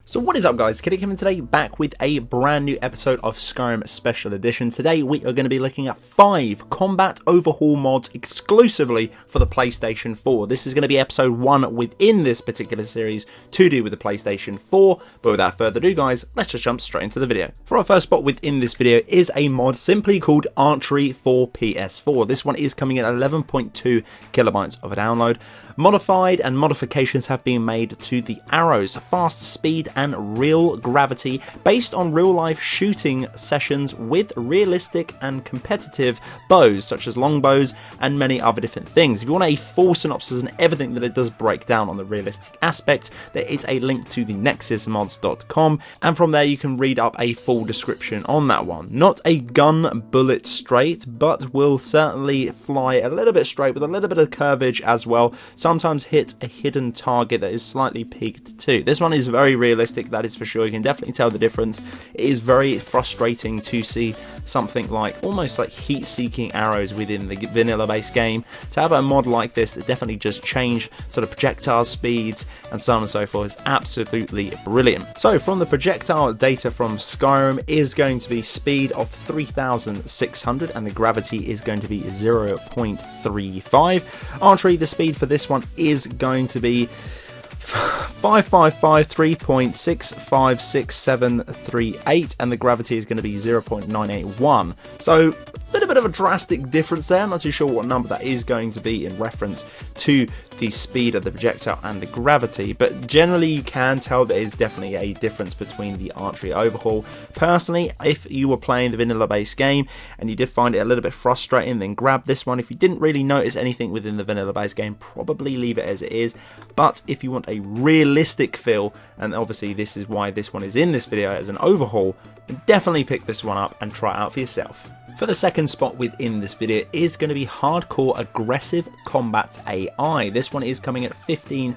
So what is up guys, Killerkev today, back with a brand new episode of Skyrim Special Edition. Today we are going to be looking at 5 Combat Overhaul Mods exclusively for the PlayStation 4. This is going to be episode 1 within this particular series to do with the PlayStation 4. But without further ado guys, let's just jump straight into the video. For our first spot within this video is a mod simply called Archery for PS4. This one is coming in at 11.2 kilobytes of a download. Modified and modifications have been made to the arrows, fast speed and real gravity based on real life shooting sessions with realistic and competitive bows such as longbows and many other different things. If you want a full synopsis and everything that it does break down on the realistic aspect, there is a link to the nexusmods.com, and from there you can read up a full description on that one. Not a gun bullet straight, but will certainly fly a little bit straight with a little bit of curvage as well. Sometimes hit a hidden target that is slightly peaked too. This one is very realistic, that is for sure. You can definitely tell the difference. It is very frustrating to see something like almost like heat-seeking arrows within the vanilla-based game. To have a mod like this that definitely just change sort of projectile speeds and so on and so forth is absolutely brilliant. So from the projectile data from Skyrim is going to be speed of 3,600 and the gravity is going to be 0.35. Archery, the speed for this one is going to be 555.3.6563738 and the gravity is going to be 0.981. So a little bit of a drastic difference there. I'm not too sure what number that is going to be in reference to the speed of the projectile and the gravity, but generally you can tell there is definitely a difference between the Archery Overhaul. Personally, if you were playing the vanilla based game and you did find it a little bit frustrating, then grab this one. If you didn't really notice anything within the vanilla based game, probably leave it as it is. But if you want a realistic feel, and obviously this is why this one is in this video as an overhaul, then definitely pick this one up and try it out for yourself. For the second spot within this video is going to be Hardcore Aggressive Combat AI. This one is coming at 15.3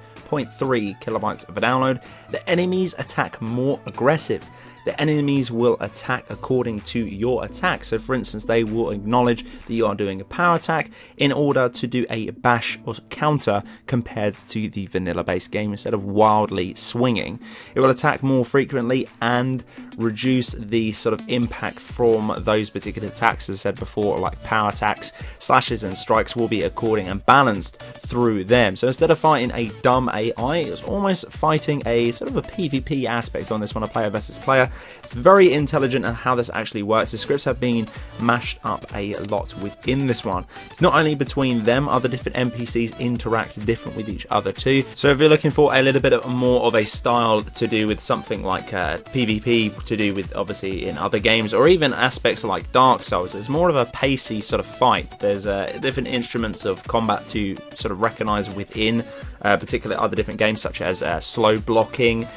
kilobytes of a download. The enemies attack more aggressive. The enemies will attack according to your attack. So for instance, they will acknowledge that you are doing a power attack in order to do a bash or counter compared to the vanilla based game instead of wildly swinging. It will attack more frequently and reduce the sort of impact from those particular attacks. As I said before, like power attacks, slashes and strikes will be according and balanced through them. So instead of fighting a dumb AI, it's almost fighting a sort of a PvP aspect on this one, a player versus player. It's very intelligent in how this actually works. The scripts have been mashed up a lot within this one. It's not only between them, other different NPCs interact different with each other too. So if you're looking for a little bit of more of a style to do with something like PvP, to do with obviously in other games, or even aspects like Dark Souls, it's more of a pacey sort of fight. There's different instruments of combat to sort of recognize within particularly other different games such as slow blocking,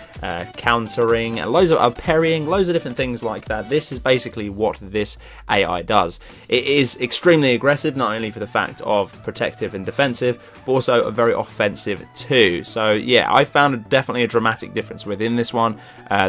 countering, and loads of parrying, loads of different things like that. This is basically what this AI does. It is extremely aggressive, not only for the fact of protective and defensive, but also very offensive too. So yeah, I found definitely a dramatic difference within this one.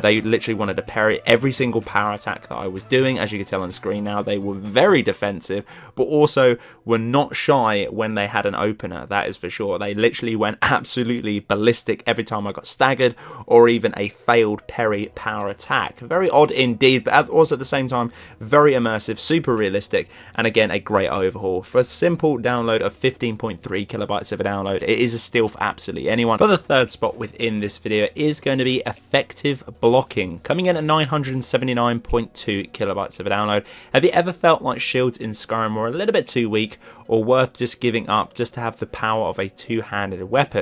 They literally wanted to parry every single power attack that I was doing. As you can tell on the screen now, they were very defensive, but also were not shy when they had an opener, that is for sure. They literally went absolutely ballistic every time I got staggered or even a failed parry power attack. Very odd indeed, but also at the same time very immersive, super realistic, and again a great overhaul. For a simple download of 15.3 kilobytes of a download, it is a steal for absolutely anyone. For the third spot within this video is going to be Effective Blocking, coming in at 979.2 kilobytes of a download. Have you ever felt like shields in Skyrim were a little bit too weak or worth just giving up just to have the power of a two-handed weapon?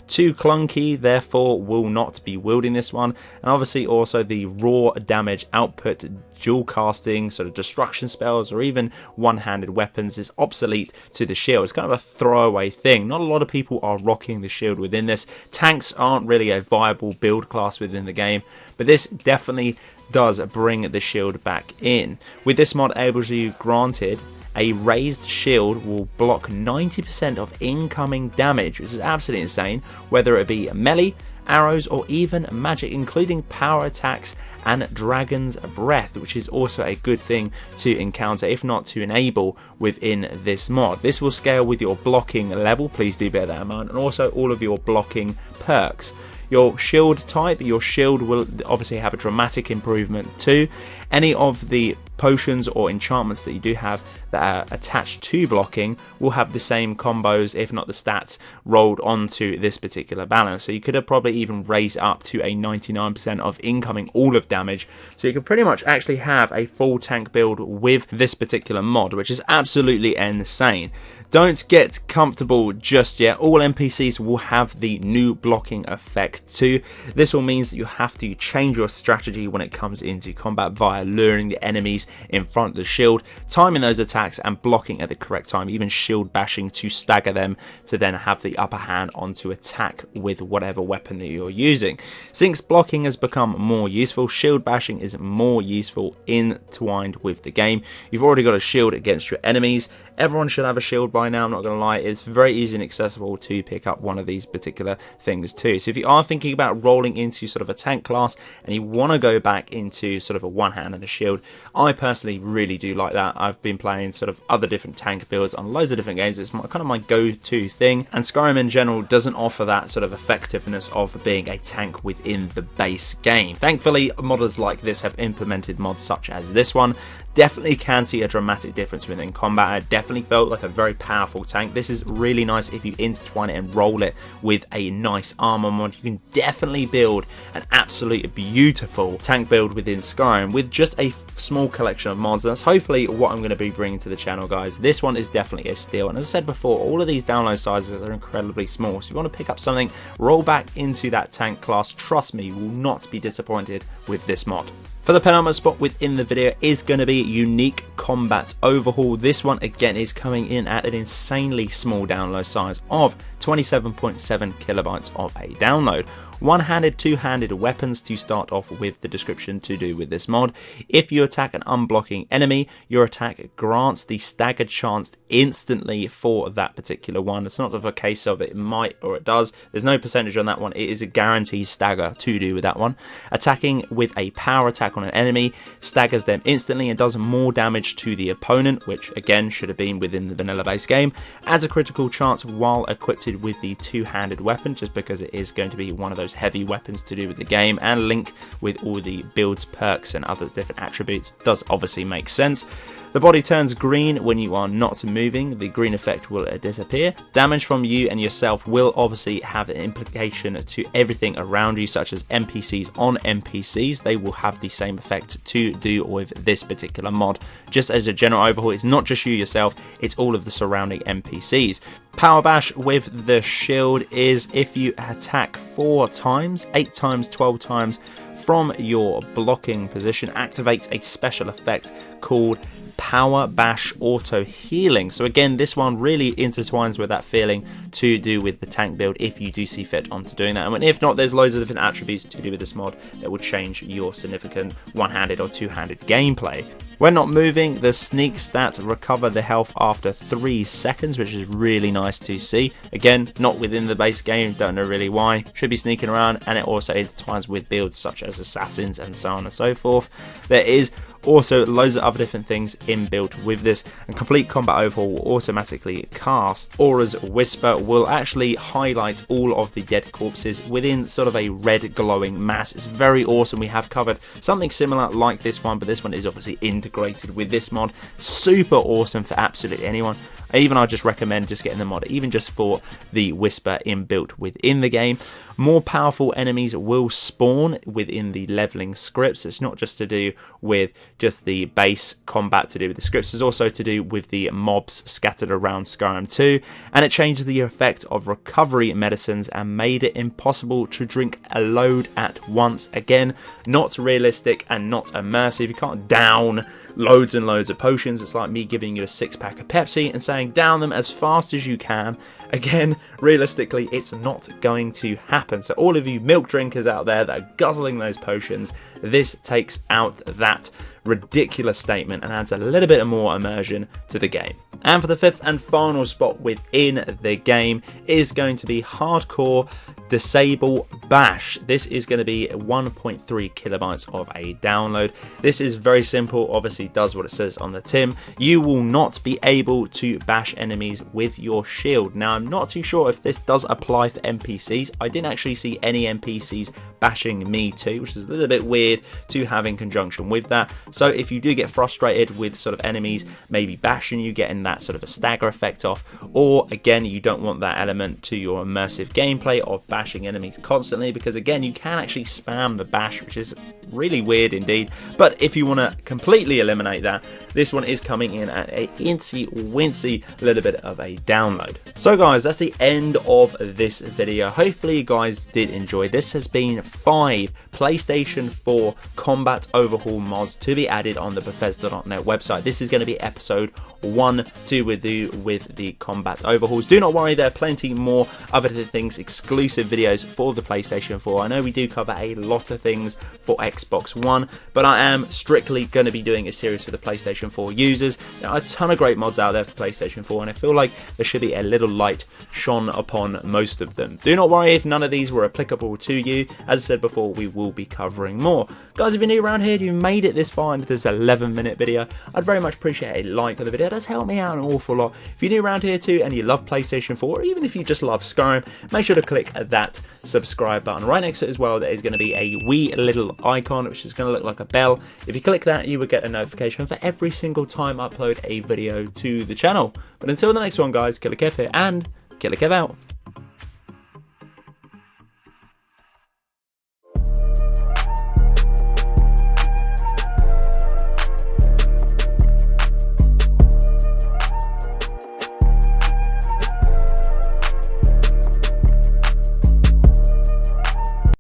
Too clunky, therefore will not be wielding this one. And obviously also the raw damage output, dual casting, sort of destruction spells, or even one-handed weapons is obsolete to the shield. It's kind of a throwaway thing. Not a lot of people are rocking the shield within this. Tanks aren't really a viable build class within the game, but this definitely does bring the shield back in. With this mod able to be granted, a raised shield will block 90% of incoming damage, which is absolutely insane, whether it be melee, arrows, or even magic, including power attacks and Dragon's Breath, which is also a good thing to encounter, if not to enable within this mod. This will scale with your blocking level, please do bear that in mind, and also all of your blocking perks. Your shield type, your shield will obviously have a dramatic improvement too. Any of the potions or enchantments that you do have that are attached to blocking will have the same combos, if not the stats, rolled onto this particular balance. So you could have probably even raised it up to a 99% of incoming all of damage. So you can pretty much actually have a full tank build with this particular mod, which is absolutely insane. Don't get comfortable just yet. All NPCs will have the new blocking effect too. This all means that you have to change your strategy when it comes into combat via luring the enemies in front of the shield, timing those attacks and blocking at the correct time, even shield bashing to stagger them to then have the upper hand onto attack with whatever weapon that you're using. Since blocking has become more useful, shield bashing is more useful entwined with the game. You've already got a shield against your enemies. Everyone should have a shield by now, I'm not going to lie. It's very easy and accessible to pick up one of these particular things too. So if you are thinking about rolling into sort of a tank class and you want to go back into sort of a one hand and a shield, I personally really do like that. I've been playing sort of other different tank builds on loads of different games. It's kind of my go-to thing, and Skyrim in general doesn't offer that sort of effectiveness of being a tank within the base game. Thankfully, modders like this have implemented mods such as this one. Definitely can see a dramatic difference within combat. It definitely felt like a very powerful tank. This is really nice if you intertwine it and roll it with a nice armor mod. You can definitely build an absolutely beautiful tank build within Skyrim with just a small collection of mods. That's hopefully what I'm going to be bringing to the channel, guys. This one is definitely a steal, and as I said before, all of these download sizes are incredibly small, so if you want to pick up something, roll back into that tank class. Trust me, you will not be disappointed with this mod. For the penultimate spot within the video is going to be Unique Combat Overhaul. This one again is coming in at an insanely small download size of 27.7 kilobytes of a download. One-handed, two-handed weapons to start off with the description to do with this mod. If you attack an unblocking enemy, your attack grants the staggered chance instantly for that particular one. It's not a case of it might or it does. There's no percentage on that one. It is a guaranteed stagger to do with that one. Attacking with a power attack on an enemy staggers them instantly and does more damage to the opponent, which again should have been within the vanilla base game. Adds a critical chance while equipped with the two-handed weapon, just because it is going to be one of those heavy weapons to do with the game, and link with all the builds, perks and other different attributes does obviously make sense. The body turns green when you are not moving. The green effect will disappear. Damage from you and yourself will obviously have an implication to everything around you, such as NPCs on NPCs. They will have the same effect to do with this particular mod. Just as a general overhaul, it's not just you yourself, it's all of the surrounding NPCs. Power bash with the shield is if you attack 4 times, 8 times, 12 times from your blocking position, activates a special effect called Power Bash Auto Healing. So again, this one really intertwines with that feeling to do with the tank build if you do see fit onto doing that. And if not, there's loads of different attributes to do with this mod that will change your significant one-handed or two-handed gameplay. When not moving, the sneak stat recover the health after 3 seconds, which is really nice to see. Again, not within the base game, don't know really why. Should be sneaking around, and it also intertwines with builds such as assassins and so on and so forth. There is also loads of other different things inbuilt with this, and Complete Combat Overhaul will automatically cast Aura's Whisper, will actually highlight all of the dead corpses within sort of a red glowing mass. It's very awesome. We have covered something similar like this one, but this one is obviously integrated with this mod. Super awesome for absolutely anyone. Even I just recommend just getting the mod, even just for the Whisper inbuilt within the game. More powerful enemies will spawn within the leveling scripts. It's not just to do with just the base combat to do with the scripts, it's also to do with the mobs scattered around Skyrim 2, and it changes the effect of recovery medicines and made it impossible to drink a load at once. Again, not realistic and not immersive. You can't down loads and loads of potions. It's like me giving you a 6-pack of Pepsi and saying down them as fast as you can. Again, realistically, it's not going to happen. So all of you milk drinkers out there that are guzzling those potions, this takes out that ridiculous statement and adds a little bit more immersion to the game. And for the fifth and final spot within the game is going to be Hardcore Disable Bash. This is going to be 1.3 kilobytes of a download. This is very simple, obviously does what it says on the tin. You will not be able to bash enemies with your shield. Now, I'm not too sure if this does apply for NPCs. I didn't actually see any NPCs bashing me too, which is a little bit weird to have in conjunction with that. So if you do get frustrated with sort of enemies maybe bashing you, getting that sort of a stagger effect off, or again you don't want that element to your immersive gameplay of bashing enemies constantly, because again you can actually spam the bash, which is really weird indeed. But if you want to completely eliminate that, this one is coming in at a incy wincy little bit of a download. So guys, that's the end of this video. Hopefully you guys did enjoy. This has been 5 PlayStation 4 Combat Overhaul mods to be added on the Bethesda.net website. This is going to be episode 1 to do with the Combat Overhauls. Do not worry, there are plenty more other things, exclusive videos for the PlayStation 4. I know we do cover a lot of things for Xbox One, but I am strictly going to be doing a series for the PlayStation 4 users. There are a ton of great mods out there for PlayStation 4, and I feel like there should be a little light shone upon most of them. Do not worry if none of these were applicable to you. As I said before, we will be covering more. Guys, if you're new around here, you made it this far into this 11-minute video, I'd very much appreciate a like on the video. It does help me out an awful lot. If you're new around here too and you love PlayStation 4, or even if you just love Skyrim, make sure to click that subscribe button. Right next to it as well, there is going to be a wee little icon which is going to look like a bell. If you click that, you will get a notification for every single time I upload a video to the channel. But until the next one, guys, Killerkev here, and Killerkev out.